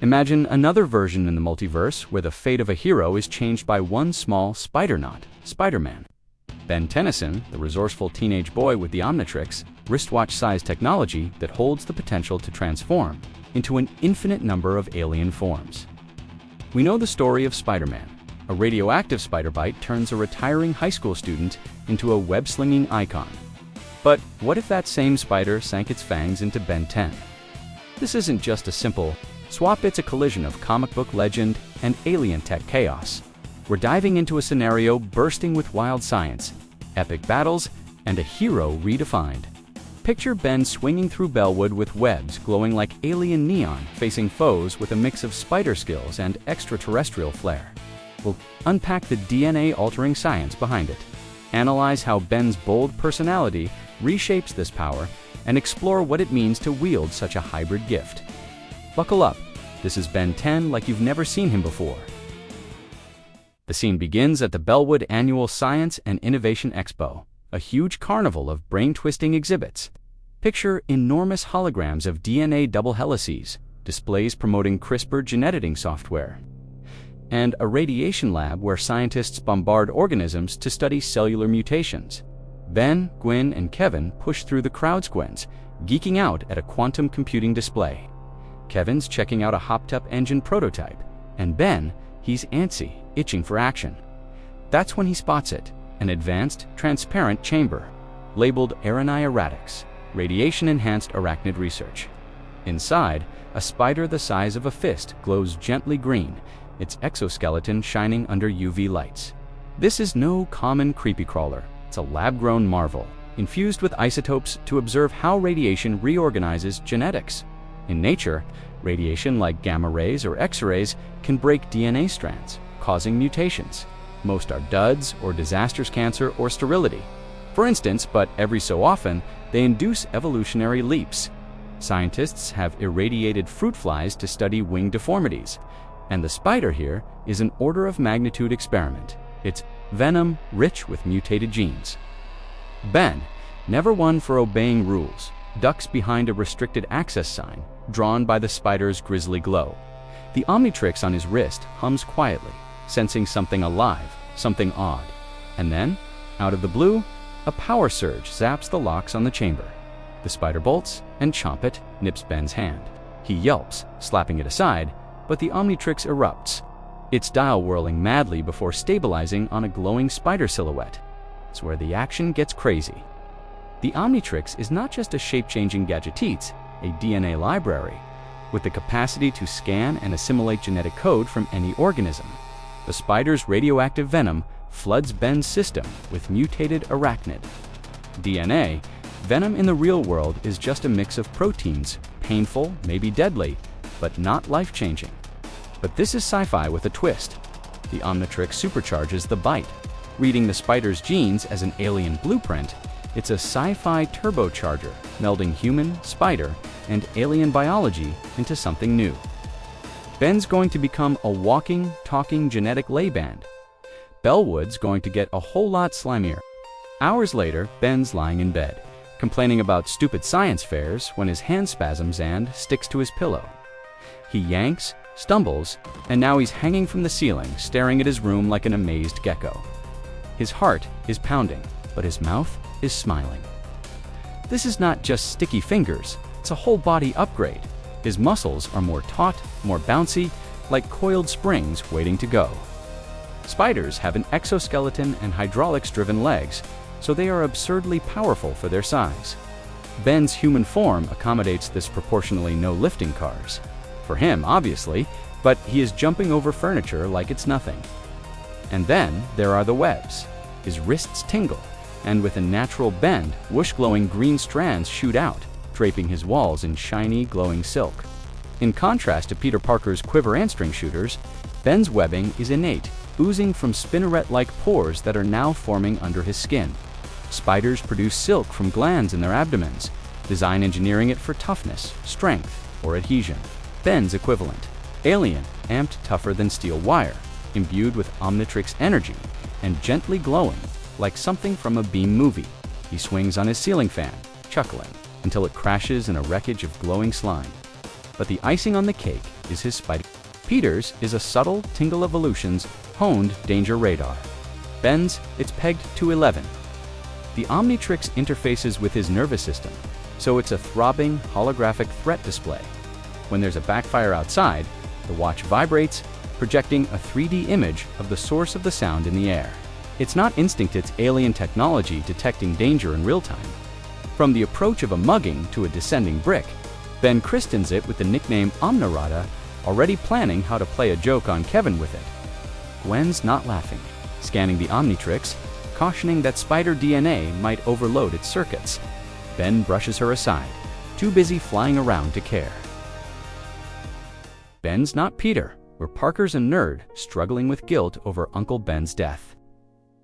Imagine another version in the multiverse where the fate of a hero is changed by one small spider knot, Spider-Man. Ben Tennyson, the resourceful teenage boy with the Omnitrix, wristwatch-sized technology that holds the potential to transform into an infinite number of alien forms. We know the story of Spider-Man. A radioactive spider bite turns a retiring high school student into a web-slinging icon. But what if that same spider sank its fangs into Ben 10? This isn't just a simple swap, it's a collision of comic book legend and alien tech chaos. We're diving into a scenario bursting with wild science, epic battles, and a hero redefined. Picture Ben swinging through Bellwood with webs glowing like alien neon, facing foes with a mix of spider skills and extraterrestrial flair. We'll unpack the DNA-altering science behind it, analyze how Ben's bold personality reshapes this power, and explore what it means to wield such a hybrid gift. Buckle up. This is Ben 10 like you've never seen him before. The scene begins at the Bellwood Annual Science and Innovation Expo, a huge carnival of brain-twisting exhibits. Picture enormous holograms of DNA double helices, displays promoting CRISPR gene editing software, and a radiation lab where scientists bombard organisms to study cellular mutations. Ben, Gwyn, and Kevin push through the crowd's squints, geeking out at a quantum computing display. Kevin's checking out a hopped-up engine prototype, and Ben, he's antsy, itching for action. That's when he spots it, an advanced, transparent chamber, labeled arachnid, radiation-enhanced arachnid research. Inside, a spider the size of a fist glows gently green, its exoskeleton shining under UV lights. This is no common creepy crawler. It's a lab-grown marvel, infused with isotopes to observe how radiation reorganizes genetics. In nature, radiation like gamma rays or X-rays can break DNA strands, causing mutations. Most are duds or disasters, cancer or sterility, for instance, but every so often, they induce evolutionary leaps. Scientists have irradiated fruit flies to study wing deformities, and the spider here is an order of magnitude experiment. It's venom rich with mutated genes. Ben, never one for obeying rules, ducks behind a restricted access sign, drawn by the spider's grisly glow. The Omnitrix on his wrist hums quietly, sensing something alive, something odd. And then, out of the blue, a power surge zaps the locks on the chamber. The spider bolts, and chomp it nips Ben's hand. He yelps, slapping it aside, but the Omnitrix erupts, its dial whirling madly before stabilizing on a glowing spider silhouette. It's where the action gets crazy. The Omnitrix is not just a shape-changing gadgetite, a DNA library, with the capacity to scan and assimilate genetic code from any organism. The spider's radioactive venom floods Ben's system with mutated arachnid. DNA, venom in the real world is just a mix of proteins, painful, maybe deadly, but not life-changing. But this is sci-fi with a twist. The Omnitrix supercharges the bite. Reading the spider's genes as an alien blueprint, it's a sci-fi turbocharger, melding human, spider, and alien biology into something new. Ben's going to become a walking, talking genetic layband. Bellwood's going to get a whole lot slimier. Hours later, Ben's lying in bed, complaining about stupid science fairs when his hand spasms and sticks to his pillow. He yanks, stumbles, and now he's hanging from the ceiling, staring at his room like an amazed gecko. His heart is pounding, but his mouth is smiling. This is not just sticky fingers, it's a whole body upgrade. His muscles are more taut, more bouncy, like coiled springs waiting to go. Spiders have an exoskeleton and hydraulics-driven legs, so they are absurdly powerful for their size. Ben's human form accommodates this proportionally no lifting cars. For him, obviously, but he is jumping over furniture like it's nothing. And then there are the webs. His wrists tingle, and with a natural bend, whoosh-glowing green strands shoot out, draping his walls in shiny, glowing silk. In contrast to Peter Parker's quiver and string shooters, Ben's webbing is innate, oozing from spinneret-like pores that are now forming under his skin. Spiders produce silk from glands in their abdomens, design engineering it for toughness, strength, or adhesion. Ben's equivalent, alien, amped tougher than steel wire, imbued with Omnitrix energy, and gently glowing, like something from a Beam movie. He swings on his ceiling fan, chuckling, until it crashes in a wreckage of glowing slime. But the icing on the cake is his spider. Peter's is a subtle tingle evolution's honed danger radar. Ben's, it's pegged to 11. The Omnitrix interfaces with his nervous system, so it's a throbbing, holographic threat display. When there's a backfire outside, the watch vibrates, projecting a 3D image of the source of the sound in the air. It's not instinct, it's alien technology detecting danger in real time. From the approach of a mugging to a descending brick, Ben christens it with the nickname Omnirada, already planning how to play a joke on Kevin with it. Gwen's not laughing, scanning the Omnitrix, cautioning that spider DNA might overload its circuits. Ben brushes her aside, too busy flying around to care. Ben's not Peter, where Parker's a nerd struggling with guilt over Uncle Ben's death.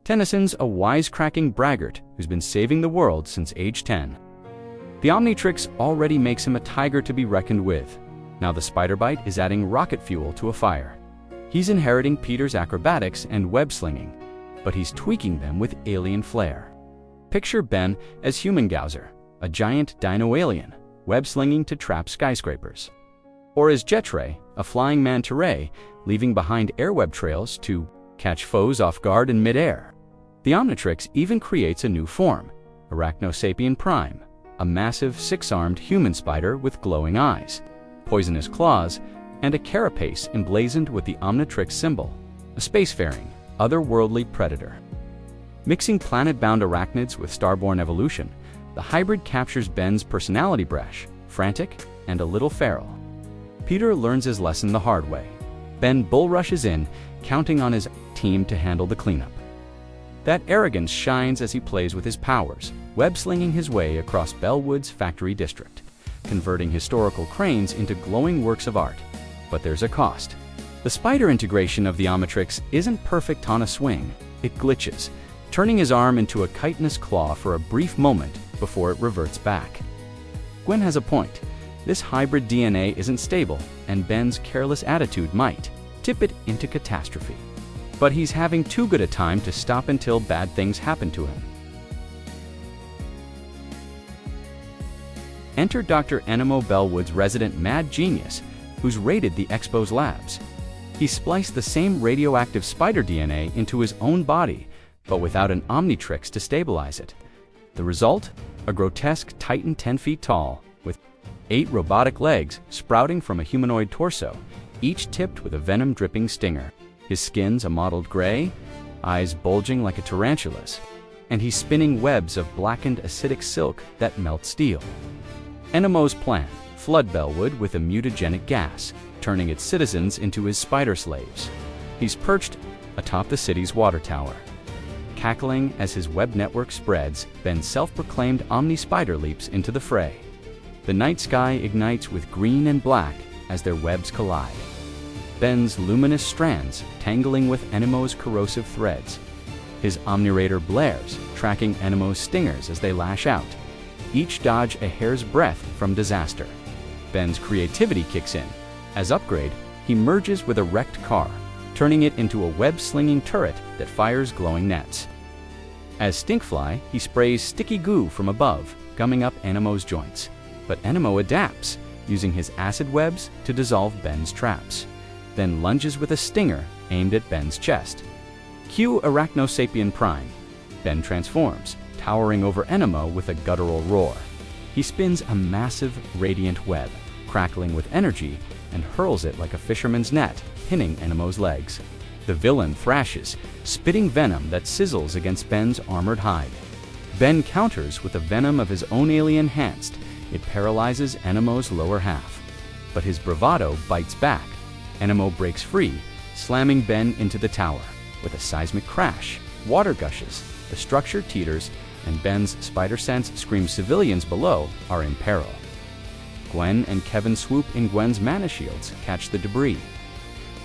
Tennyson's a wisecracking braggart who's been saving the world since age 10. The Omnitrix already makes him a tiger to be reckoned with. Now the spider bite is adding rocket fuel to a fire. He's inheriting Peter's acrobatics and web-slinging, but he's tweaking them with alien flair. Picture Ben as Human Gauser, a giant dino-alien, web-slinging to trap skyscrapers. Or as Jetray, a flying manta ray, leaving behind airweb trails to catch foes off guard in midair. The Omnitrix even creates a new form, Arachnosapien Prime, a massive six-armed human spider with glowing eyes, poisonous claws, and a carapace emblazoned with the Omnitrix symbol, a spacefaring, otherworldly predator. Mixing planet-bound arachnids with starborn evolution, the hybrid captures Ben's personality brash, frantic, and a little feral. Peter learns his lesson the hard way. Ben bull rushes in, counting on his team to handle the cleanup. That arrogance shines as he plays with his powers, web-slinging his way across Bellwood's factory district, converting historical cranes into glowing works of art. But there's a cost. The spider integration of the Omnitrix isn't perfect on a swing. It glitches, turning his arm into a chitinous claw for a brief moment before it reverts back. Gwen has a point. This hybrid DNA isn't stable, and Ben's careless attitude might tip it into catastrophe. But he's having too good a time to stop until bad things happen to him. Enter Dr. Enemo Bellwood's resident mad genius, who's raided the Expo's labs. He spliced the same radioactive spider DNA into his own body, but without an Omnitrix to stabilize it. The result? A grotesque titan 10 feet tall, with 8 robotic legs sprouting from a humanoid torso, each tipped with a venom-dripping stinger. His skin's a mottled gray, eyes bulging like a tarantula's, and he's spinning webs of blackened acidic silk that melt steel. Enemo's plan: flood Bellwood with a mutagenic gas, turning its citizens into his spider slaves. He's perched atop the city's water tower. Cackling as his web network spreads, Ben's self-proclaimed Omni-Spider leaps into the fray. The night sky ignites with green and black as their webs collide. Ben's luminous strands tangling with Enemo's corrosive threads. His Omnirator blares, tracking Enemo's stingers as they lash out, each dodge a hair's breadth from disaster. Ben's creativity kicks in. As upgrade, he merges with a wrecked car, turning it into a web-slinging turret that fires glowing nets. As Stinkfly, he sprays sticky goo from above, gumming up Enemo's joints. But Enemo adapts, using his acid webs to dissolve Ben's traps, then lunges with a stinger aimed at Ben's chest. Cue Arachnosapien Prime. Ben transforms, towering over Enemo with a guttural roar. He spins a massive, radiant web, crackling with energy, and hurls it like a fisherman's net, pinning Enemo's legs. The villain thrashes, spitting venom that sizzles against Ben's armored hide. Ben counters with the venom of his own alien-enhanced. It paralyzes Enemo's lower half. But his bravado bites back. Enemo breaks free, slamming Ben into the tower. With a seismic crash, water gushes, the structure teeters, and Ben's spider sense screams civilians below are in peril. Gwen and Kevin swoop in Gwen's mana shields, catch the debris.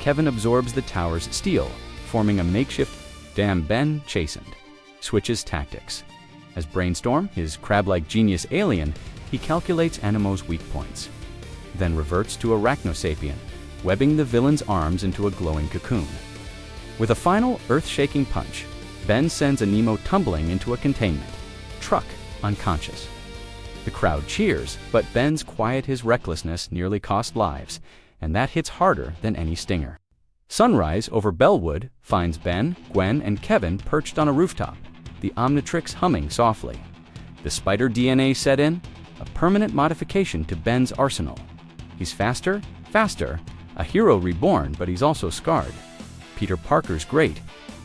Kevin absorbs the tower's steel, forming a makeshift "damn Ben" chastened. Switches tactics. As Brainstorm, his crab-like genius alien, he calculates Enemo's weak points. Then reverts to Arachnosapien, webbing the villain's arms into a glowing cocoon. With a final earth-shaking punch, Ben sends Enemo tumbling into a containment. Truck, unconscious. The crowd cheers, but Ben's quiet his recklessness nearly cost lives, and that hits harder than any stinger. Sunrise over Bellwood finds Ben, Gwen, and Kevin perched on a rooftop, the Omnitrix humming softly. The spider DNA set in, a permanent modification to Ben's arsenal. He's faster, a hero reborn, but he's also scarred. Peter Parker's great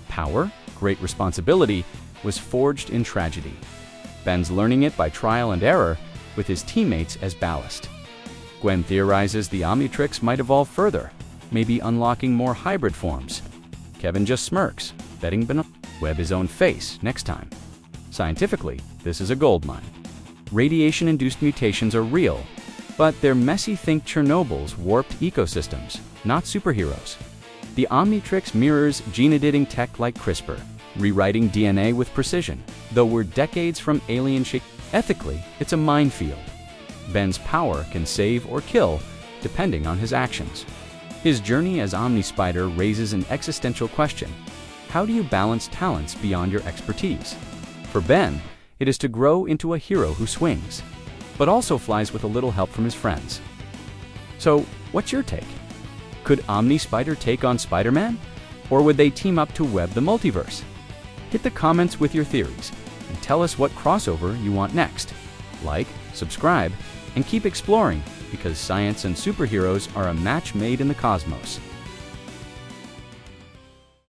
power, great responsibility, was forged in tragedy. Ben's learning it by trial and error, with his teammates as ballast. Gwen theorizes the Omnitrix might evolve further, maybe unlocking more hybrid forms. Kevin just smirks, betting Ben web his own face next time. Scientifically, this is a goldmine. Radiation-induced mutations are real, but they're messy. Think Chernobyl's warped ecosystems, not superheroes. The Omnitrix mirrors gene-editing tech like CRISPR, rewriting DNA with precision, though we're decades from alien shit. Ethically, it's a minefield. Ben's power can save or kill, depending on his actions. His journey as Omni-Spider raises an existential question. How do you balance talents beyond your expertise? For Ben, it is to grow into a hero who swings, but also flies with a little help from his friends. So, what's your take? Could Omni-Spider take on Spider-Man? Or would they team up to web the multiverse? Hit the comments with your theories, and tell us what crossover you want next. Like, subscribe, and keep exploring, because science and superheroes are a match made in the cosmos.